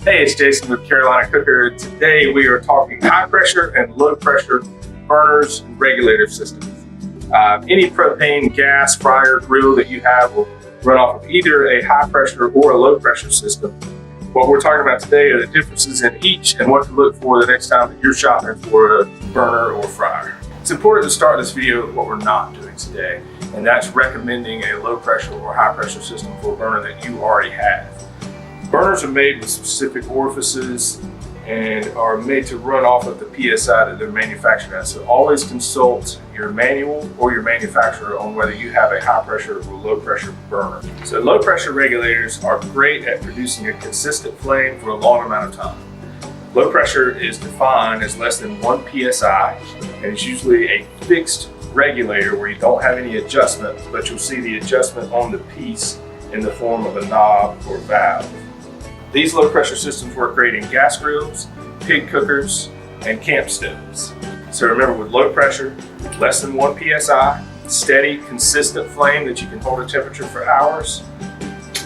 Hey, it's Jason with Carolina Cooker. Today we are talking high pressure and low pressure burners and regulator systems. Any propane, gas, fryer, grill that you have will run off of either a high pressure or a low pressure system. What we're talking about today are the differences in each and what to look for the next time that you're shopping for a burner or fryer. It's important to start this video with what we're not doing today, and that's recommending a low pressure or high pressure system for a burner that you already have. Burners are made with specific orifices and are made to run off of the PSI that they're manufactured at. So always consult your manual or your manufacturer on whether you have a high pressure or low pressure burner. So low pressure regulators are great at producing a consistent flame for a long amount of time. Low pressure is defined as less than 1 PSI, and it's usually a fixed regulator where you don't have any adjustment, but you'll see the adjustment on the piece in the form of a knob or valve. These low pressure systems work great in gas grills, pig cookers, and camp stoves. So remember, with low pressure, less than 1 PSI, steady, consistent flame that you can hold a temperature for hours,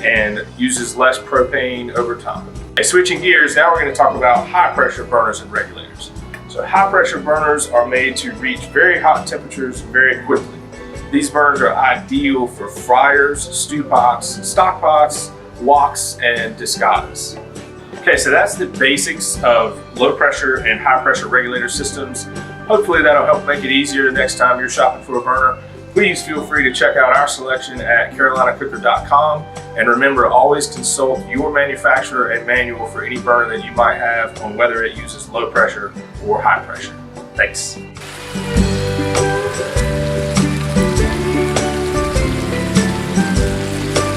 and uses less propane over time. Okay, switching gears, now we're going to talk about high pressure burners and regulators. So high pressure burners are made to reach very hot temperatures very quickly. These burners are ideal for fryers, stew pots, stock pots, woks, and discas. Okay, so that's the basics of low pressure and high pressure regulator systems. Hopefully that'll help make it easier the next time you're shopping for a burner. Please feel free to check out our selection at carolinacooker.com, and remember, always consult your manufacturer and manual for any burner that you might have on whether it uses low pressure or high pressure. Thanks.